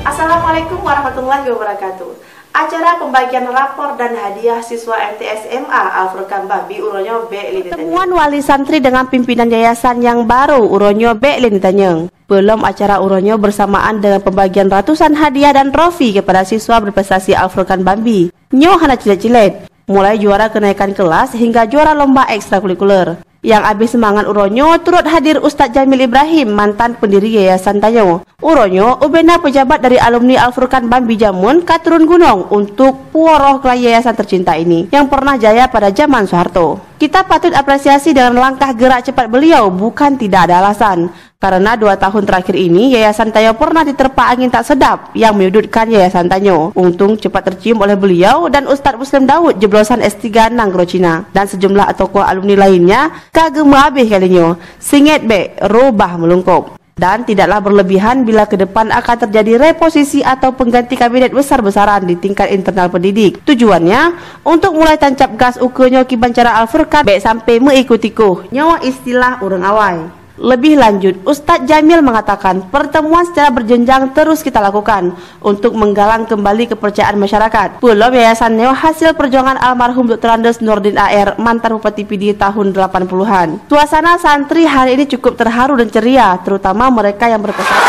Assalamualaikum warahmatullahi wabarakatuh. Acara pembagian rapor dan hadiah siswa MTS SMA Al-Furqan Bambi Uronyo B. Pertemuan wali santri dengan pimpinan yayasan yang baru Uronyo B. Linitanyeng. Belum acara Uronyo bersamaan dengan pembagian ratusan hadiah dan trofi kepada siswa berprestasi Al-Furqan Bambi. Nyo hana cilet-cilet, mulai juara kenaikan kelas hingga juara lomba ekstrakurikuler. Yang habis semangat Uronyo turut hadir Ustadz Jamil Ibrahim, mantan pendiri Yayasan Tanyo. Uronyo ubena pejabat dari alumni Al-Furqan Bambi Jamun Katurun Gunung untuk puoroh ke yayasan tercinta ini yang pernah jaya pada zaman Soeharto. Kita patut apresiasi dengan langkah gerak cepat beliau, bukan tidak ada alasan. Karena 2 tahun terakhir ini, Yayasan Tanyo pernah diterpa angin tak sedap yang menyudutkan Yayasan Tanyo. Untung cepat tercium oleh beliau dan Ustadz Muslim Daud jeblosan S3 Nanggro Cina. Dan sejumlah tokoh alumni lainnya kagem habis kalinya. Singet be, rubah melungkup. Dan tidaklah berlebihan bila ke depan akan terjadi reposisi atau pengganti kabinet besar-besaran di tingkat internal pendidik. Tujuannya untuk mulai tancap gas ukurnya kibancara Al-Furqan be sampai mengikutiku nyawa istilah urang awai. Lebih lanjut, Ustadz Jamil mengatakan pertemuan secara berjenjang terus kita lakukan untuk menggalang kembali kepercayaan masyarakat. Belum Yayasan Neo hasil perjuangan almarhum Dr. Andes Nurdin AR, mantan Bupati PD tahun 80-an. Suasana santri hari ini cukup terharu dan ceria, terutama mereka yang berprestasi.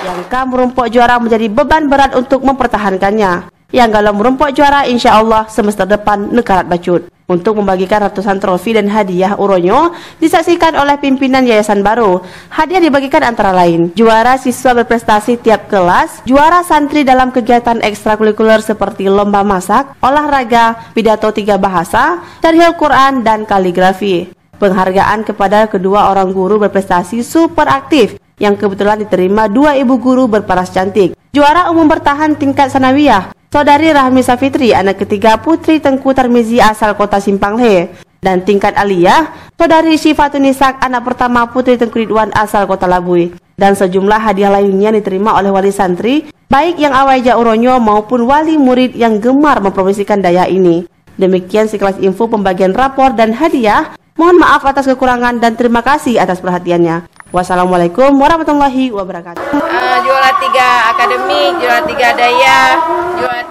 Yang merumpok juara menjadi beban berat untuk mempertahankannya. Yang kalau merumpok juara, insya Allah semester depan nekarat bacut. Untuk membagikan ratusan trofi dan hadiah Uronyo disaksikan oleh pimpinan yayasan baru. Hadiah dibagikan antara lain juara siswa berprestasi tiap kelas, juara santri dalam kegiatan ekstrakurikuler seperti lomba masak, olahraga, pidato 3 bahasa, syarhil Quran, dan kaligrafi. Penghargaan kepada kedua orang guru berprestasi super aktif yang kebetulan diterima 2 ibu guru berparas cantik. Juara umum bertahan tingkat sanawiyah, Saudari Rahmi Safitri, anak ketiga Putri Tengku Tarmizi asal kota Simpanghe. Dan tingkat aliyah, Saudari Syifatun Nisak, anak pertama Putri Tengku Ridwan asal kota Labui. Dan sejumlah hadiah lainnya diterima oleh wali santri, baik yang awaija Uronyo maupun wali murid yang gemar mempromosikan daya ini. Demikian sekelas info pembagian rapor dan hadiah. Mohon maaf atas kekurangan dan terima kasih atas perhatiannya. Wassalamualaikum warahmatullahi wabarakatuh. Juara 3 akademik, juara 3 daya, juara